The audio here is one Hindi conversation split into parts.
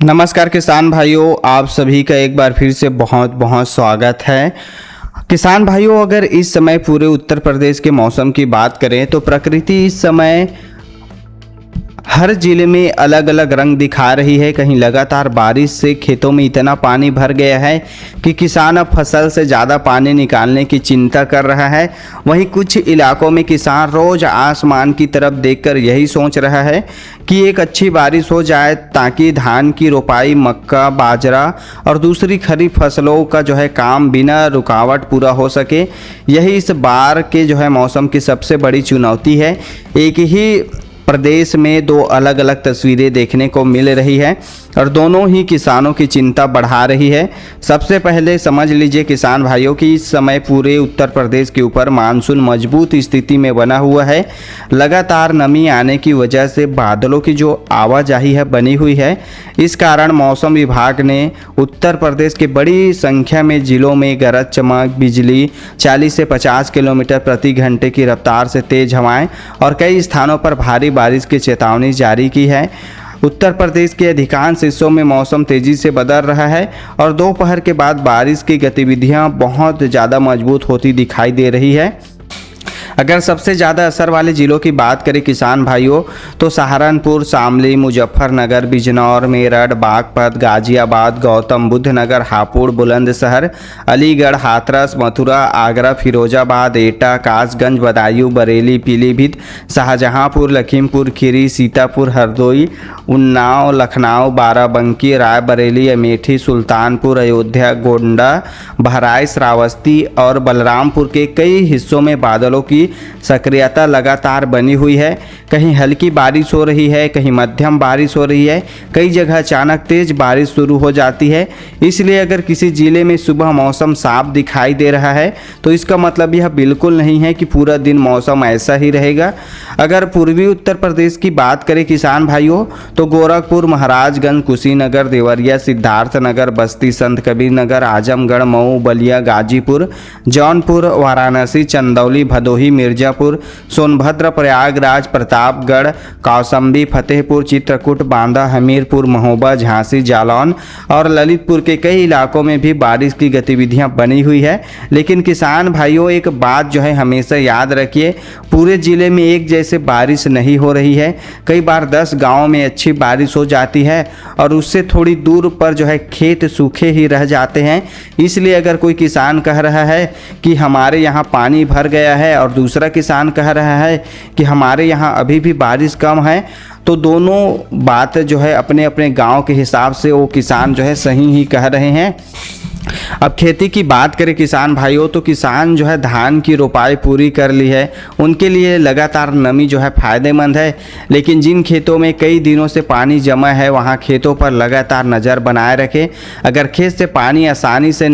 नमस्कार किसान भाइयों, आप सभी का एक बार फिर से बहुत बहुत स्वागत है। किसान भाइयों, अगर इस समय पूरे उत्तर प्रदेश के मौसम की बात करें तो प्रकृति इस समय हर जिले में अलग अलग रंग दिखा रही है। कहीं लगातार बारिश से खेतों में इतना पानी भर गया है कि किसान अब फसल से ज़्यादा पानी निकालने की चिंता कर रहा है। वहीं कुछ इलाकों में किसान रोज़ आसमान की तरफ देखकर यही सोच रहा है कि एक अच्छी बारिश हो जाए ताकि धान की रोपाई, मक्का, बाजरा और दूसरी खरीफ फसलों का काम बिना रुकावट पूरा हो सके। यही इस बार के मौसम की सबसे बड़ी चुनौती है। एक ही प्रदेश में दो अलग अलग तस्वीरें देखने को मिल रही है और दोनों ही किसानों की चिंता बढ़ा रही है। सबसे पहले समझ लीजिए किसान भाइयों कि इस समय पूरे उत्तर प्रदेश के ऊपर मानसून मजबूत स्थिति में बना हुआ है। लगातार नमी आने की वजह से बादलों की जो आवाजाही है बनी हुई है। इस कारण मौसम विभाग ने उत्तर प्रदेश के बड़ी संख्या में जिलों में गरज चमक, बिजली, 40 से 50 किलोमीटर प्रति घंटे की रफ्तार से तेज हवाएं और कई स्थानों पर भारी बारिश की चेतावनी जारी की है। उत्तर प्रदेश के अधिकांश हिस्सों में मौसम तेजी से बदल रहा है और दोपहर के बाद बारिश की गतिविधियां बहुत ज़्यादा मजबूत होती दिखाई दे रही है। अगर सबसे ज़्यादा असर वाले ज़िलों की बात करें किसान भाइयों तो सहारनपुर, शामली, मुजफ्फरनगर, बिजनौर, मेरठ, बागपत, गाजियाबाद, गौतम बुद्ध नगर, हापुड़, बुलंदशहर, अलीगढ़, हाथरस, मथुरा, आगरा, फिरोजाबाद, एटा, कासगंज, बदायूं, बरेली, पीलीभीत, शाहजहांपुर, लखीमपुर खीरी, सीतापुर, हरदोई, उन्नाव, लखनऊ, बाराबंकी, रायबरेली, अमेठी, सुल्तानपुर, अयोध्या, गोंडा, बहराइच, श्रावस्ती और बलरामपुर के कई हिस्सों में बादलों की सक्रियता लगातार बनी हुई है। कहीं हल्की बारिश हो रही है, कहीं मध्यम बारिश हो रही है, कई जगह अचानक तेज बारिश शुरू हो जाती है। इसलिए अगर किसी ज़िले में सुबह मौसम साफ दिखाई दे रहा है तो इसका मतलब यह बिल्कुल नहीं है कि पूरा दिन मौसम ऐसा ही रहेगा। अगर पूर्वी उत्तर प्रदेश की बात करें किसान भाइयों तो गोरखपुर, महाराजगंज, कुशीनगर, देवरिया, सिद्धार्थनगर, बस्ती, संत कबीर नगर, आजमगढ़, मऊ, बलिया, गाजीपुर, जौनपुर, वाराणसी, चंदौली, भदोही, मिर्जापुर, सोनभद्र, प्रयागराज, प्रतापगढ़, कौशाम्बी, फतेहपुर, चित्रकूट, बांदा, हमीरपुर, महोबा, झांसी, जालौन और ललितपुर के कई इलाकों में भी बारिश की गतिविधियां बनी हुई है। लेकिन किसान भाइयों एक बात हमेशा याद रखिए, पूरे ज़िले में एक जैसे बारिश नहीं हो रही है। कई बार 10 गाँव में अच्छी बारिश हो जाती है और उससे थोड़ी दूर पर खेत सूखे ही रह जाते हैं। इसलिए अगर कोई किसान कह रहा है कि हमारे यहाँ पानी भर गया है और दूसरा किसान कह रहा है कि हमारे यहाँ अभी भी बारिश कम है, तो दोनों बात अपने अपने गांव के हिसाब से वो किसान सही ही कह रहे हैं। अब खेती की बात करें किसान भाइयों तो किसान धान की रोपाई पूरी कर ली है। उनके लिए लगातार नमी फ़ायदेमंद है। लेकिन जिन खेतों में कई दिनों से पानी जमा है वहां खेतों पर लगातार नज़र बनाए रखें। अगर खेत से पानी आसानी से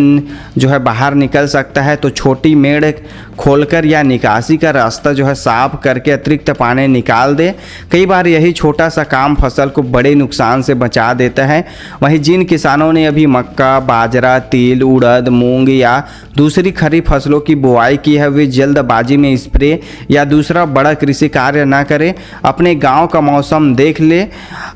बाहर निकल सकता है तो छोटी मेड़ खोलकर या निकासी का रास्ता साफ करके अतिरिक्त पानी निकाल दे। कई बार यही छोटा सा काम फसल को बड़े नुकसान से बचा देता है। वहीं जिन किसानों ने अभी मक्का, बाजरा, तिल, उड़द, मूंग या दूसरी खरीफ फसलों की बुआई की है वे जल्दबाजी में स्प्रे या दूसरा बड़ा कृषि कार्य ना करें। अपने गांव का मौसम देख ले।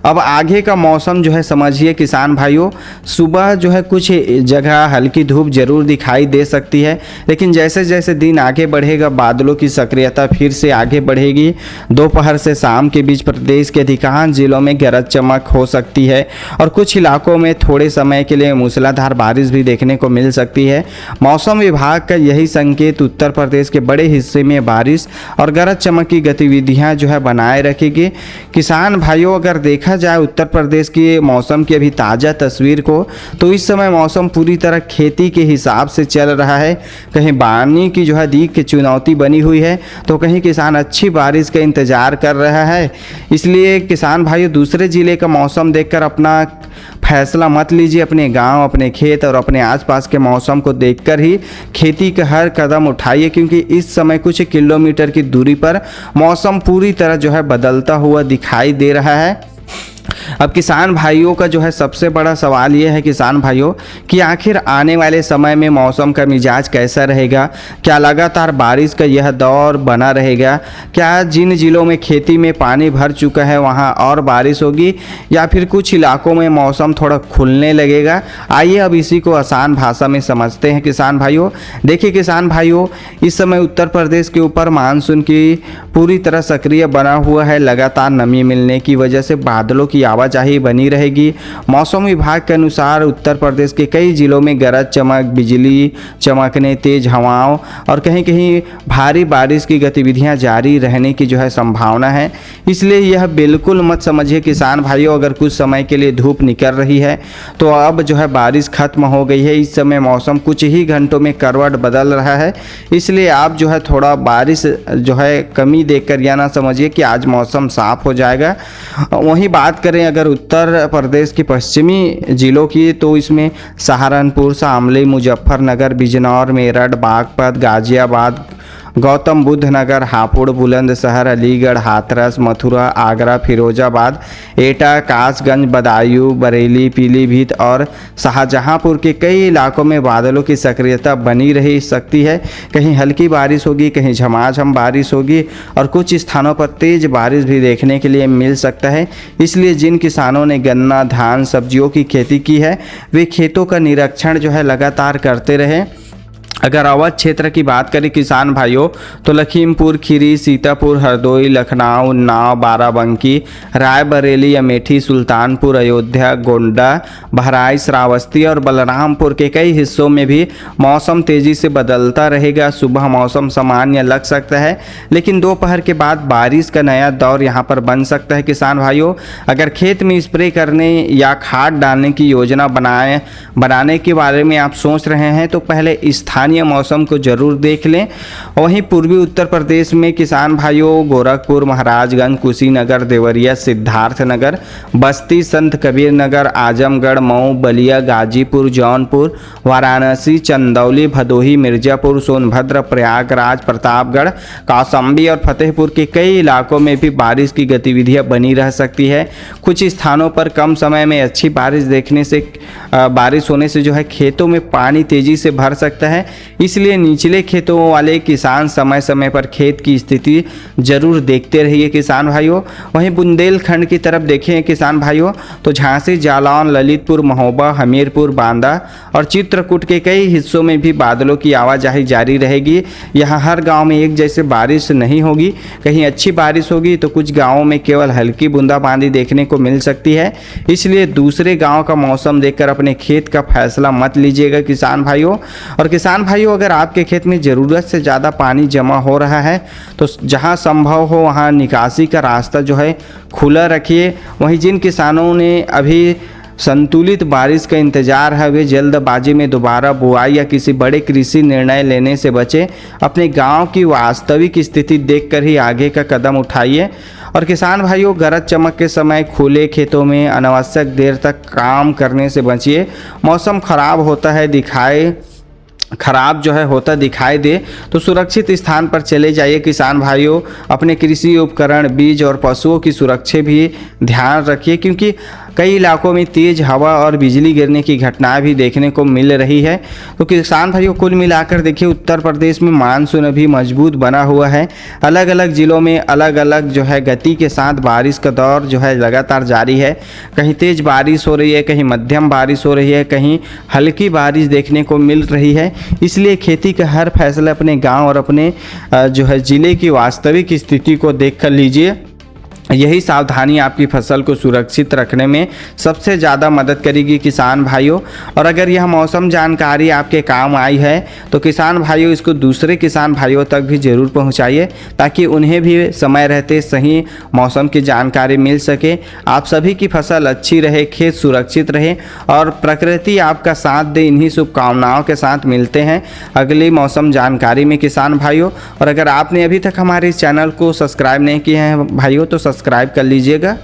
अब आगे का मौसम समझिए किसान भाइयों, सुबह कुछ जगह हल्की धूप जरूर दिखाई दे सकती है, लेकिन जैसे जैसे दिन आगे बढ़ेगा बादलों की सक्रियता फिर से आगे बढ़ेगी। दोपहर से शाम के बीच प्रदेश के अधिकांश जिलों में गरज चमक हो सकती है और कुछ इलाकों में थोड़े समय के लिए मूसलाधार बारिश भी देखने को मिल सकती है। मौसम विभाग का यही संकेत उत्तर प्रदेश के बड़े हिस्से में बारिश और गरज चमक की गतिविधियां बनाए रखेगी। किसान भाइयों अगर देखा जाए उत्तर प्रदेश के मौसम की अभी ताज़ा तस्वीर को तो इस समय मौसम पूरी तरह खेती के हिसाब से चल रहा है। कहीं पानी की दीक की चुनौती बनी हुई है तो कहीं किसान अच्छी बारिश का इंतजार कर रहा है। इसलिए किसान भाइयों दूसरे ज़िले का मौसम देखकर अपना फैसला मत लीजिए। अपने गांव, अपने खेत और अपने आसपास के मौसम को देखकर ही खेती का हर कदम उठाइए, क्योंकि इस समय कुछ किलोमीटर की दूरी पर मौसम पूरी तरह बदलता हुआ दिखाई दे रहा है। अब किसान भाइयों का जो है सबसे बड़ा सवाल ये है किसान भाइयों कि आखिर आने वाले समय में मौसम का मिजाज कैसा रहेगा। क्या लगातार बारिश का यह दौर बना रहेगा? क्या जिन जिलों में खेती में पानी भर चुका है वहां और बारिश होगी, या फिर कुछ इलाकों में मौसम थोड़ा खुलने लगेगा? आइए अब इसी को आसान भाषा में समझते हैं किसान भाइयों। देखिए किसान भाइयों, इस समय उत्तर प्रदेश के ऊपर मानसून की पूरी तरह सक्रिय बना हुआ है। लगातार नमी मिलने की वजह से बादलों की आवाजाही बनी रहेगी। मौसम विभाग के अनुसार उत्तर प्रदेश के कई जिलों में गरज चमक, बिजली चमकने, तेज हवाओं और कहीं कहीं भारी बारिश की गतिविधियां जारी रहने की जो है संभावना है। इसलिए यह बिल्कुल मत समझिए किसान भाइयों, अगर कुछ समय के लिए धूप निकल रही है तो अब जो है बारिश खत्म हो गई है। इस समय मौसम कुछ ही घंटों में करवट बदल रहा है, इसलिए आप जो है थोड़ा बारिश जो है कमी देखकर यह ना समझिए कि आज मौसम साफ हो जाएगा। वहीं बात करें अगर उत्तर प्रदेश के पश्चिमी जिलों की, तो इसमें सहारनपुर, शामली, मुजफ्फरनगर, बिजनौर, मेरठ, बागपत, गाजियाबाद, गौतम बुद्ध नगर, हापुड़, बुलंदशहर, अलीगढ़, हाथरस, मथुरा, आगरा, फिरोजाबाद, एटा, कासगंज, बदायूं, बरेली, पीलीभीत और शाहजहांपुर के कई इलाकों में बादलों की सक्रियता बनी रह सकती है। कहीं हल्की बारिश होगी, कहीं झमाझम बारिश होगी और कुछ स्थानों पर तेज बारिश भी देखने के लिए मिल सकता है। इसलिए जिन किसानों ने गन्ना, धान, सब्जियों की खेती की है वे खेतों का निरीक्षण जो है लगातार करते रहें। अगर अवध क्षेत्र की बात करें किसान भाइयों, तो लखीमपुर खीरी, सीतापुर, हरदोई, लखनऊ, उन्नाव, बाराबंकी, रायबरेली, अमेठी, सुल्तानपुर, अयोध्या, गोंडा, बहराइच, श्रावस्ती और बलरामपुर के कई हिस्सों में भी मौसम तेजी से बदलता रहेगा। सुबह मौसम सामान्य लग सकता है, लेकिन दोपहर के बाद बारिश का नया दौर यहाँ पर बन सकता है किसान भाइयों। अगर खेत में स्प्रे करने या खाद डालने की योजना बनाने के बारे में आप सोच रहे हैं तो पहले स्थानीय मौसम को जरूर देख लें। वहीं पूर्वी उत्तर प्रदेश में किसान भाइयों गोरखपुर, महाराजगंज, कुशीनगर, देवरिया, सिद्धार्थनगर, बस्ती, संत कबीर नगर, आजमगढ़, मऊ, बलिया, गाजीपुर, जौनपुर, वाराणसी, चंदौली, भदोही, मिर्जापुर, सोनभद्र, प्रयागराज, प्रतापगढ़, कौशाम्बी और फतेहपुर के कई इलाकों में भी बारिश की गतिविधियां बनी रह सकती है। कुछ स्थानों पर कम समय में अच्छी बारिश होने से जो है खेतों में पानी तेजी से भर सकता है। इसलिए निचले खेतों वाले किसान समय समय पर खेत की स्थिति जरूर देखते रहिए किसान भाइयों। वहीं बुंदेलखंड की तरफ देखें किसान भाइयों, तो झांसी, जालौन, ललितपुर, महोबा, हमीरपुर, बांदा और चित्रकूट के कई हिस्सों में भी बादलों की आवाजाही जारी रहेगी। यहाँ हर गांव में एक जैसे बारिश नहीं होगी, कहीं अच्छी बारिश होगी तो कुछ गाँवों में केवल हल्की बूंदाबांदी देखने को मिल सकती है। इसलिए दूसरे गाँव का मौसम देखकर अपने खेत का फैसला मत लीजिएगा किसान भाइयों। और किसान भाइयों, अगर आपके खेत में ज़रूरत से ज़्यादा पानी जमा हो रहा है तो जहां संभव हो वहां निकासी का रास्ता जो है खुला रखिए। वहीं जिन किसानों ने अभी संतुलित बारिश का इंतजार है वे जल्दबाजी में दोबारा बुआई या किसी बड़े कृषि निर्णय लेने से बचें। अपने गांव की वास्तविक स्थिति देखकर ही आगे का कदम उठाइए। और किसान भाइयों, गरज चमक के समय खुले खेतों में अनावश्यक देर तक काम करने से बचिए। मौसम खराब होता दिखाई दे तो सुरक्षित स्थान पर चले जाइए किसान भाइयों। अपने कृषि उपकरण, बीज और पशुओं की सुरक्षा भी ध्यान रखिए, क्योंकि कई इलाकों में तेज हवा और बिजली गिरने की घटनाएं भी देखने को मिल रही है। तो किसान भाइयों, कुल मिलाकर देखिए उत्तर प्रदेश में मानसून अभी मजबूत बना हुआ है। अलग अलग जिलों में अलग अलग जो है गति के साथ बारिश का दौर जो है लगातार जारी है। कहीं तेज बारिश हो रही है, कहीं मध्यम बारिश हो रही है, कहीं हल्की बारिश देखने को मिल रही है। इसलिए खेती का हर फैसला अपने गाँव और अपने जो है ज़िले की वास्तविक स्थिति को देख कर लीजिए। यही सावधानी आपकी फसल को सुरक्षित रखने में सबसे ज़्यादा मदद करेगी किसान भाइयों। और अगर यह मौसम जानकारी आपके काम आई है तो किसान भाइयों इसको दूसरे किसान भाइयों तक भी ज़रूर पहुंचाइए, ताकि उन्हें भी समय रहते सही मौसम की जानकारी मिल सके। आप सभी की फसल अच्छी रहे, खेत सुरक्षित रहे और प्रकृति आपका साथ दे। इन्हीं शुभकामनाओं के साथ मिलते हैं अगली मौसम जानकारी में किसान भाइयों। और अगर आपने अभी तक हमारे इस चैनल को सब्सक्राइब नहीं किया है भाइयों तो सब्सक्राइब कर लीजिएगा।